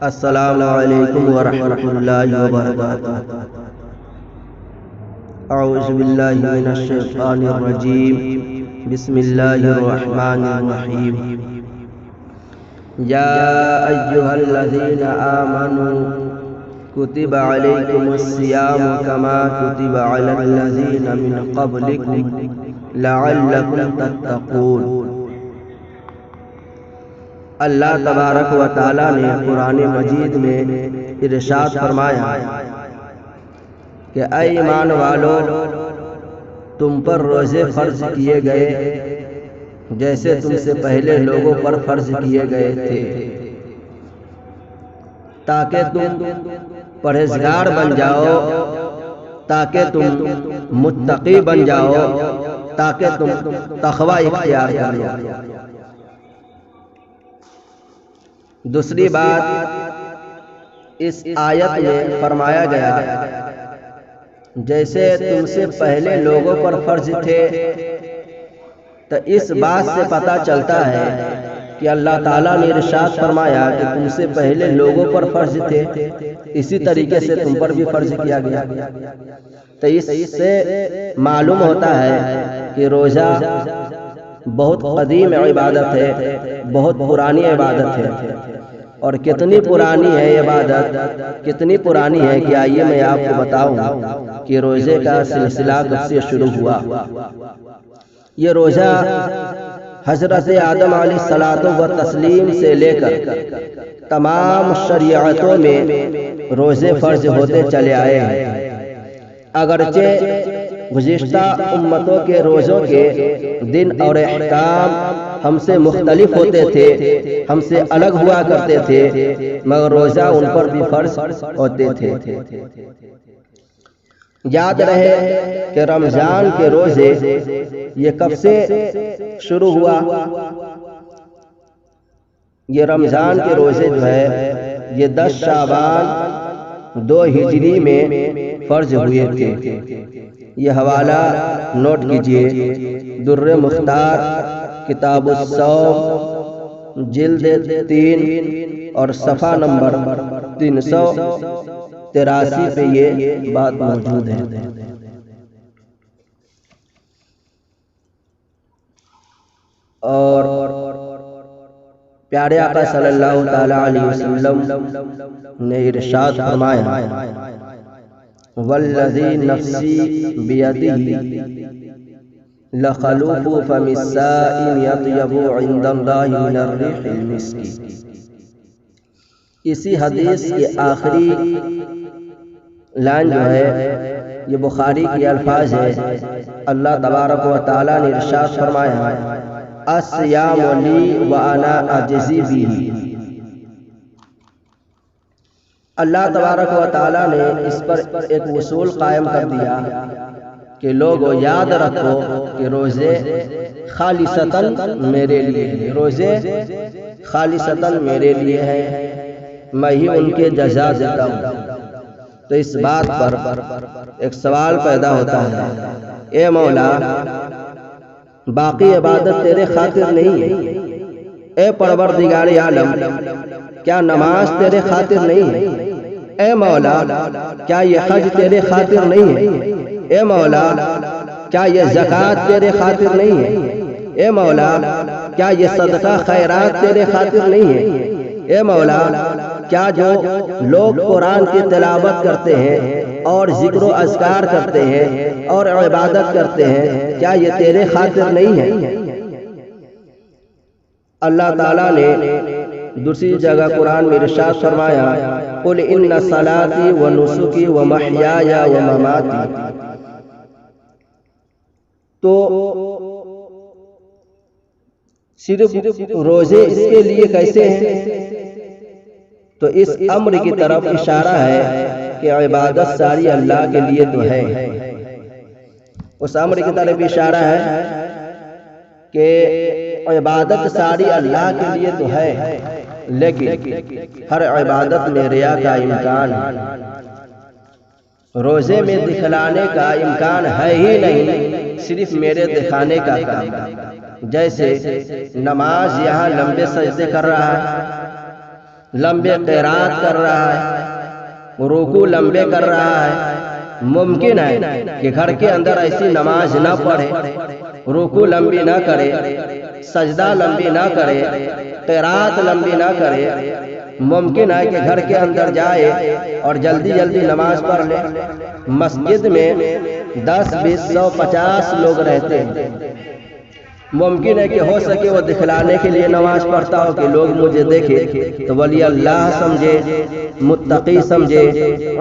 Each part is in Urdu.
السلام علیکم ورحمۃ اللہ وبرکاتہ۔ اعوذ باللہ من الشیطان الرجیم، بسم اللہ الرحمن الرحیم۔ یا ایہا الذین آمنوا کتب علیکم الصیام کما کتب علی الذین من قبلکم لعلکم تتقون۔ اللہ تبارک و تعالیٰ نے قرآن مجید میں ارشاد فرمایا کہ اے ایمان والو، تم پر روزے فرض کیے گئے جیسے تم سے پہلے لوگوں پر فرض کیے گئے تھے، تاکہ تم پرہیزگار بن جاؤ، تاکہ تم متقی بن جاؤ، تاکہ تم تقوی اختیار کرو۔ دوسری بات اس آیت میں فرمایا گیا جیسے تم سے پہلے لوگوں پر فرض تھے، تو اس بات سے پتہ چلتا ہے کہ اللہ تعالیٰ نے ارشاد فرمایا کہ تم سے پہلے لوگوں پر فرض تھے، اسی طریقے سے تم پر بھی فرض کیا گیا۔ تو اس سے معلوم ہوتا ہے کہ روزہ بہت قدیم عبادت ہے، بہت پرانی عبادت ہے، اور کتنی پرانی ہے عبادت، کتنی پرانی ہے کہ آئیے میں آپ کو بتاؤں کہ روزے کا سلسلہ کب سے شروع ہوا۔ یہ روزہ حضرت آدم علیہ الصلوۃ والتسلیم سے لے کر تمام شریعتوں میں روزے فرض ہوتے چلے آئے ہیں، اگرچہ گزشتہ امتوں کے روزوں کے دن اور احکام ہم سے مختلف ہوتے تھے، ہم سے الگ ہوا کرتے تھے، مگر روزہ ان پر بھی فرض ہوتے تھے۔ یاد رہے کہ رمضان کے روزے یہ کب سے شروع ہوا؟ یہ رمضان کے روزے جو ہے یہ 10 شعبان 2 ہجری میں فرض ہوئے تھے۔ یہ حوالہ نوٹ کیجئے، در مختار کتاب الصوم جلد 3 اور صفحہ نمبر 383 پہ یہ بات موجود ہے۔ اور پیارے آقا صلی اللہ تعالی علیہ وسلم نے ارشاد فرمایا، والذی نفسی بیدہ لخلوف فم الصائم یطیب عند اللہ من الریح المسک۔ اسی حدیث کی آخری لائن جو ہے یہ بخاری کی الفاظ ہے۔ اللہ تبارک و تعالیٰ نے ارشاد فرمایا، الصیام لی وانا اجزی بہ۔ اللہ تبارک و تعالیٰ نے اس پر ایک اصول قائم کر دیا کہ لوگوں یاد رکھو کہ روزے خالصتاً میرے لیے ہیں، روزے خالصتاً میرے لیے ہیں، میں ہی ان کے جزا دیتا ہوں۔ تو اس بات پر ایک سوال پیدا ہوتا ہے، اے مولا، باقی عبادت تیرے خاطر نہیں ہے؟ اے پروردگار عالم، کیا نماز تیرے خاطر نہیں ہے؟ اے مولا، کیا یہ حج تیرے خاطر نہیں ہے؟ اے مولا، کیا یہ زکوٰۃ تیرے خاطر نہیں ہے؟ اے مولا، کیا یہ صدقہ خیرات تیرے خاطر نہیں ہے؟ اے مولا، کیا جو لوگ قرآن کی تلاوت کرتے ہیں اور ذکر و اذکار کرتے ہیں اور عبادت کرتے ہیں، کیا یہ تیرے خاطر نہیں ہے؟ اللہ تعالیٰ نے دوسری جگہ قرآن میں ارشاد فرمایا، قل ان صلاتی و نسکی و محیای و مماتی۔ تو صرف روزے اس کے لیے کیسے ہیں؟ تو اس امر کی طرف اشارہ ہے کہ عبادت ساری اللہ کے لیے تو ہے، اس امر کی طرف اشارہ ہے کہ عبادت ساری اللہ کے لیے تو ہے، لیکن ہر عبادت میں ریا کا امکان ہے، روزے میں دکھلانے کا امکان ہے ہی نہیں، صرف میرے دکھانے کا کام۔ جیسے نماز یہاں لمبے سجدے کر رہا ہے، لمبے قرات کر رہا ہے، رکوع لمبے کر رہا ہے، ممکن ہے کہ گھر کے اندر ایسی نماز نہ پڑھے، رکوع لمبی نہ کرے، سجدہ لمبی نہ کرے، قرات لمبی نہ کرے، ممکن ہے کہ گھر کے اندر جائے اور جلدی جلدی نماز پڑھ لے۔ مسجد میں 10 20 100 50 لوگ رہتے ہیں، ممکن ہے کہ ہو سکے وہ دکھلانے کے لیے نماز پڑھتا ہو کہ لوگ مجھے دیکھے تو ولی اللہ سمجھے، متقی سمجھے،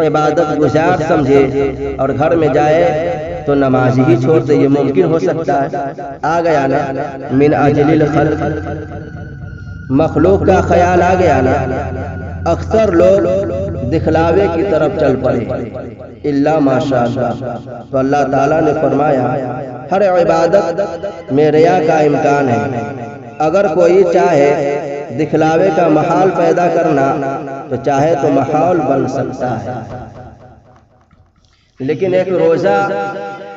عبادت گزار سمجھے، اور گھر میں جائے تو نماز ہی چھوڑ دے، یہ ممکن ہو سکتا ہے۔ آ گیا نا من اجل الخلق، مخلوق کا خیال آ گیا نا۔ اکثر لوگ دکھلاوے کی طرف چل پڑے، الا ماشاء اللہ، تو اللہ تعالیٰ نے فرمایا ہر عبادت میں ریا کا امکان ہے۔ اگر کوئی چاہے دکھلاوے کا ماحول پیدا کرنا تو چاہے تو ماحول بن سکتا ہے، لیکن ایک روزہ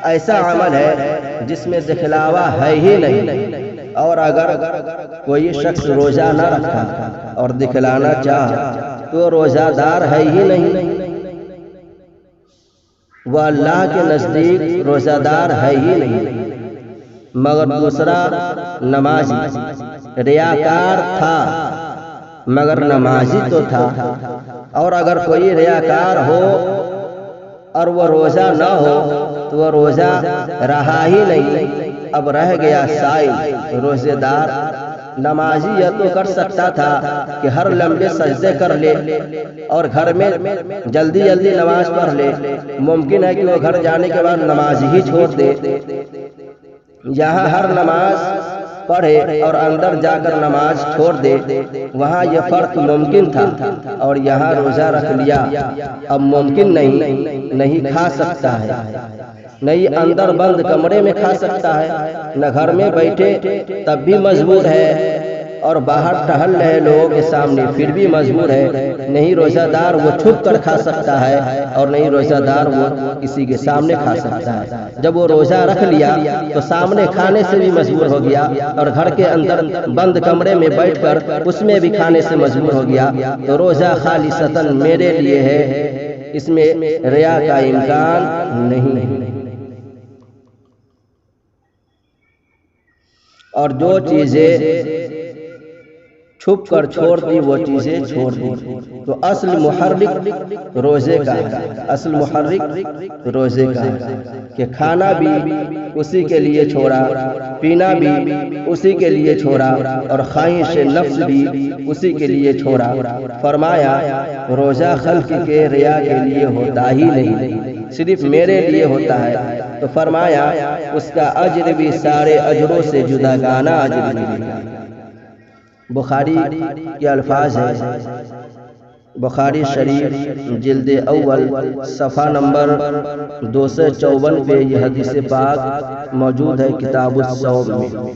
ایسا عمل ہے جس میں دکھلاوا ہے ہی نہیں، اور اگر کوئی شخص روزہ نہ رکھا اور دکھلانا چاہا تو روزہ دار ہے ہی نہیں، وہ اللہ کے نزدیک روزہ دار ہے ہی نہیں۔ مگر دوسرا نمازی ریاکار تھا مگر نمازی تو تھا، اور اگر کوئی ریاکار ہو اور وہ روزہ نہ ہو تو وہ روزہ رہا ہی نہیں، اب رہ گیا سائل روزے دار۔ نمازی یہ تو کر سکتا تھا کہ ہر لمبے سجدے کر لے اور گھر میں جلدی جلدی نماز پڑھ لے، ممکن ہے کہ وہ گھر جانے کے بعد نماز ہی چھوڑ دے۔ یہاں ہر نماز پڑھے اور اندر جا کر نماز چھوڑ دے، وہاں یہ فرق ممکن تھا، اور یہاں روزہ رکھ لیا اب ممکن نہیں کھا سکتا ہے، نہیں اندر بند کمرے میں کھا سکتا ہے، نہ گھر میں بیٹھے تب بھی مجبور ہے، اور باہر ٹہل رہے لوگوں کے سامنے پھر بھی مجبور ہے۔ نہیں روزہ دار وہ چھپ کر کھا سکتا ہے، اور نہیں روزہ دار وہ کسی کے سامنے کھا سکتا ہے۔ جب وہ روزہ رکھ لیا تو سامنے کھانے سے بھی مجبور ہو گیا، اور گھر کے اندر بند کمرے میں بیٹھ کر اس میں بھی کھانے سے مجبور ہو گیا، تو روزہ خالصتاً میرے لیے ہے، اس میں ریا کا امکان نہیں۔ اور جو چیزیں چھپ کر چھوڑ دی وہ چیزیں چھوڑ دی، تو اصل محرک روزے کا ہے، اصل محرک روزے کا ہے کہ کھانا بھی اسی کے لیے چھوڑا، پینا بھی اسی کے لیے چھوڑا، اور خواہش نفس بھی اسی کے لیے چھوڑا۔ فرمایا روزہ خلق کے ریا کے لیے ہوتا ہی نہیں، صرف میرے لیے ہوتا ہے، تو فرمایا اس کا اجر بھی سارے اجروں سے جداگانہ اجر ملے گا۔ بخاری کے الفاظ ہیں، بخاری شریف جلد اول صفحہ نمبر 254 پہ یہ حدیث پاک موجود ہے کتاب الصوم میں۔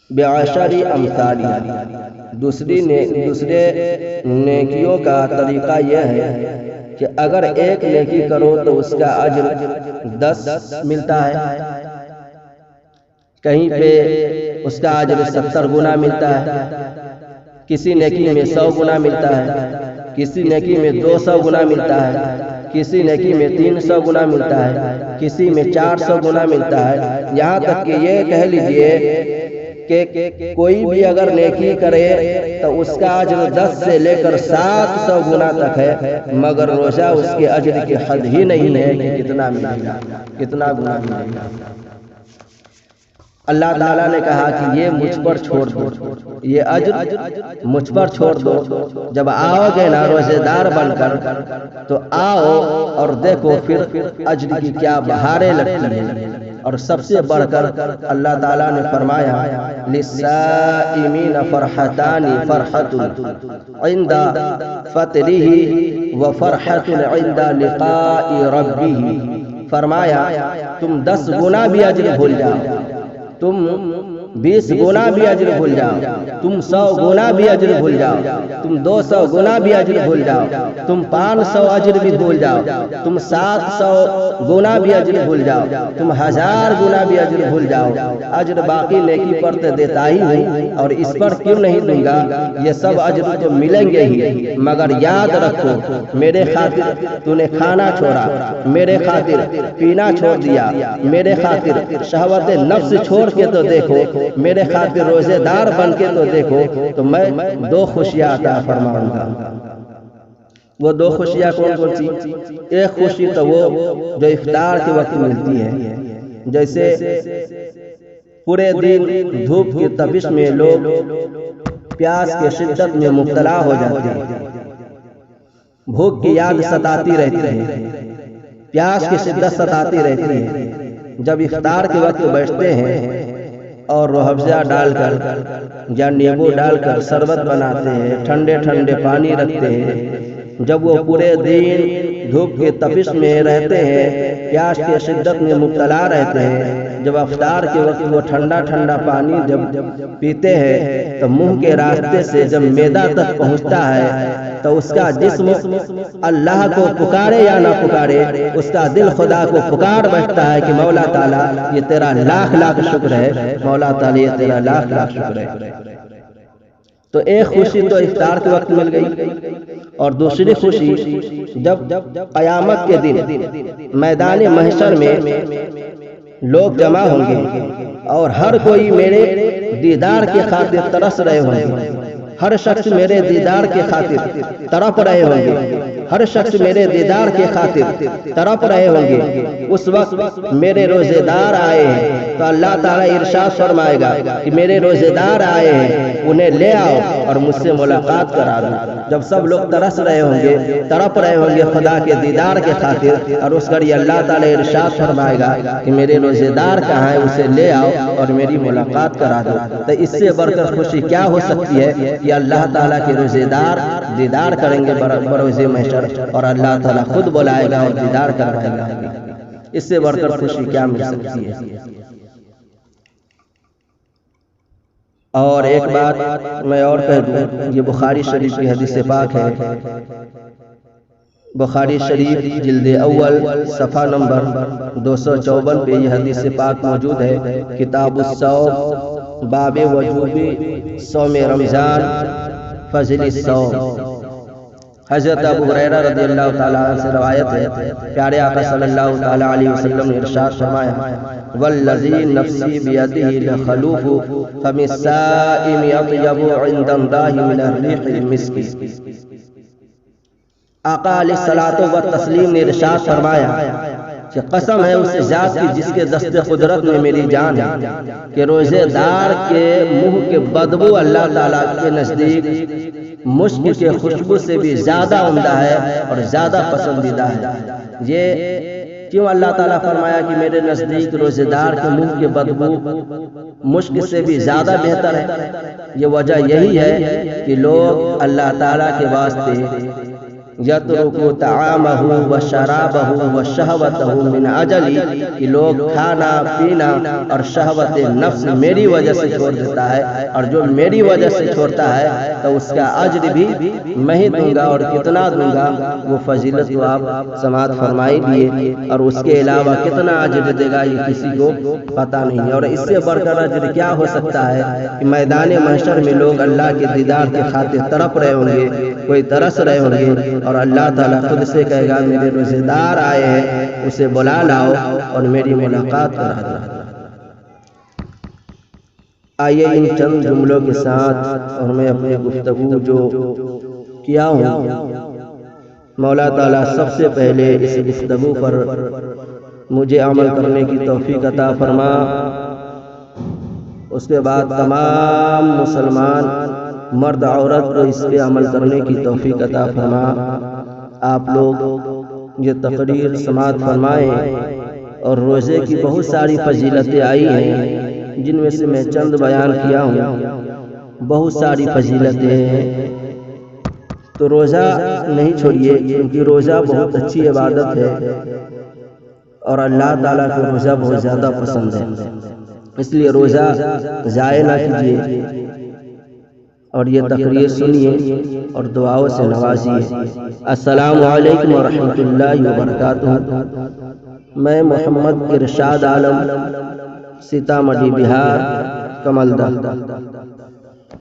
بعشر امثالہ، دوسرے نیکیوں کا طریقہ یہ ہے کہ اگر ایک نیکی کرو تو اس کا اجر 10 ملتا ہے، کہیں پہ اس کا اجر 70 گنا ملتا ہے، کسی نیکی میں 100 گنا ملتا ہے، کسی نیکی میں 200 گنا ملتا ہے، کسی نیکی میں 300 گنا ملتا ہے، کسی میں 400 گنا ملتا ہے، یہاں تک کہ یہ کہہ لیجئے کہ کوئی بھی اگر نیکی کرے تو اس کا اجر 10 سے لے کر 700 گنا تک ہے، مگر روزہ اس کے اجر کی حد ہی نہیں ہے کہ کتنا ملے گا، کتنا گنا ملے گا۔ اللہ تعالیٰ نے کہا کہ یہ مجھ پر چھوڑ دو، یہ اجر مجھ پر چھوڑ دو، جب آؤ گے نا روزے دار بن کر تو آؤ اور دیکھو پھر اجر کی کیا بہاریں لگتی ہیں۔ اور سب سے بڑھ کر اللہ تعالیٰ نے فرمایا للصائمین فرحتان، فرحت عند فطرہ وفرحت عند لقاء ربہ، فرمایا تم 10 گنا بھی اجر بھول جاؤ، تم 20 گنا بھی اجر بھول جاؤ، تم 100 گنا بھی اجر بھول جاؤ، تم 200 گنا بھی اجر بھول جاؤ، تم 500 اجر بھی بھول جاؤ، تم 700 گنا بھی اجر بھول جاؤ، تم 1000 گنا بھی اجر بھول جاؤ، اجر باقی نیکی پر تو دیتا ہی ہوں، اور اس پر کیوں نہیں دوں گا؟ یہ سب اجر تو ملیں گے ہی، مگر یاد رکھو میرے خاطر تو نے کھانا چھوڑا، میرے خاطر پینا چھوڑ دیا، میرے خاطر شہوت نفس چھوڑ کے تو دیکھو، میرے خاطر روزے دار بن کے تو دیکھو، تو میں 2 خوشیاں عطا فرماؤں گا۔ وہ 2 خوشیاں کون کون سی؟ ایک خوشی تو وہ جو افطار کے وقت ملتی ہے، جیسے پورے دن دھوپ کی تپش میں لوگ پیاس کے شدت میں مبتلا ہو جاتے ہیں، بھوک کی یاد ستاتی رہتی ہے، پیاس کی شدت ستاتی رہتی ہے۔ جب افطار کے وقت بیٹھتے ہیں اور روح افزا ڈال کر یا نیبو ڈال کر شربت بناتے ہیں، ٹھنڈے ٹھنڈے پانی رکھتے ہیں، جب وہ پورے دن دھوپ کے تپش میں رہتے ہیں، پیاس کی شدت میں مبتلا رہتے ہیں، جب افطار کے وقت وہ ٹھنڈا ٹھنڈا پانی جب پیتے ہیں تو منہ کے راستے سے جب معدہ تک پہنچتا ہے تو اس کا جسم اللہ کو پکارے یا نہ پکارے، اس کا دل خدا کو پکار بیٹھتا ہے کہ مولا تعالیٰ یہ تیرا لاکھ لاکھ شکر ہے، مولا تعالیٰ یہ تیرا لاکھ لاکھ شکر ہے۔ تو ایک خوشی تو افطار کے وقت مل گئی، اور دوسری خوشی جب قیامت کے دن میدان محشر میں لوگ جمع ہوں گے اور ہر کوئی میرے دیدار کی خاطر ترس رہے ہوں گے، ہر شخص میرے دیدار کی خاطر تڑپ رہے ہوں گے، ہر شخص میرے دیدار کے خاطر تڑپ رہے ہوں گے۔ اس وقت میرے روزے دار آئے ہیں تو اللہ تعالیٰ ارشاد فرمائے گا کہ میرے روزے دار آئے ہیں، انہیں لے آؤ اور مجھ سے ملاقات کرا دو۔ جب سب لوگ ترس رہے ہوں گے، تڑپ رہے ہوں گے خدا کے دیدار کے خاطر، اور اس گھڑی اللہ تعالیٰ ارشاد فرمائے گا کہ میرے روزے دار کہاں ہے، اسے لے آؤ اور میری ملاقات کرا دو۔ تو اس سے بڑھ کر خوشی کیا ہو سکتی ہے کہ اللہ تعالیٰ کے روزے دار دیدار کریں گے بروز محشر، اور اللہ تعالیٰ خود بلائے گا اور دیدار کروائے گا۔ اس سے بڑھ کر خوشی کیا مل سکتی ہے؟ اور ایک بات میں اور کہہ دوں، یہ بخاری شریف کی حدیث پاک ہے، بخاری شریف جلد اول صفحہ نمبر 254 پہ یہ حدیث پاک موجود ہے، کتاب الصوم، باب وجوب صوم رمضان، فضل الصوم۔ حضرت ابو ہریرہ رضی اللہ تعالیٰ عنہ سے روایت ہے، پیارے آقا صلی اللہ تعالیٰ علیہ وسلم نے ارشاد فرمایا، والذی نفسی بیدہ لخلوف فم الصائم اطیب عند اللہ من الریح المسک۔ آقا علیہ الصلوۃ والتسلیم نے ارشاد فرمایا کہ قسم ہے اس ذات کی جس کے دست قدرت میں میری جان ہے، کہ روزے دار کے منہ کے بدبو اللہ تعالیٰ کے نزدیک مشک کے خوشبو سے بھی زیادہ عمدہ ہے اور زیادہ پسندیدہ ہے۔ یہ کیوں اللہ تعالیٰ فرمایا کہ میرے نزدیک روزے دار کے منہ کے بدبو مشک سے بھی زیادہ بہتر ہے؟ یہ وجہ یہی ہے کہ لوگ اللہ تعالیٰ کے واسطے یترک طعامہ و شرابہ و شہوتہ من اجلی، کہ لوگ کھانا پینا اور شہوت نفس میری وجہ سے چھوڑ دیتا ہے، اور جو میری وجہ سے چھوڑتا ہے تو اس کا اجر بھی میں ہی دوں گا، اور کتنا دوں گا وہ فضیلت تو آپ سماعت فرمائی دیے، اور اس کے علاوہ کتنا اجر دے گا یہ کسی کو پتہ نہیں ہے۔ اور اس سے بڑھ کر اجر کیا ہو سکتا ہے کہ میدان محشر میں لوگ اللہ کے دیدار کی خاطر تڑپ رہے ہوں گے، کوئی ترس رہے ہوں گے، اور اللہ تعالیٰ خود سے کہے گا میرے روزے دار آئے ہیں، اسے بلا لاؤ اور میری ملاقات کرا دو۔ آئیے ان چند جملوں کے ساتھ اور میں اپنے گفتگو جو کیا ہوں، مولا تعالیٰ سب سے پہلے اس گفتگو پر مجھے عمل کرنے کی توفیق عطا فرما، اس کے بعد تمام مسلمان مرد عورت کو اس پہ عمل کرنے کی توفیق عطا فرما۔ آپ لوگ یہ تقریر سماعت فرمائیں، اور روزے کی بہت ساری فضیلتیں آئی ہیں جن میں سے میں چند بیان کیا ہوں، بہت ساری فضیلتیں ہیں، تو روزہ نہیں چھوڑیے، کیونکہ روزہ بہت اچھی عبادت ہے اور اللہ تعالیٰ کو روزہ بہت زیادہ پسند ہے، اس لیے روزہ ضائع نہ کیجیے۔ اور یہ تقریر سنیے اور دعاؤں سے نوازیے۔ السلام علیکم ورحمۃ اللہ وبرکاتہ۔ میں محمد ارشاد عالم، سیتامڑھی بہار، کمل دہ۔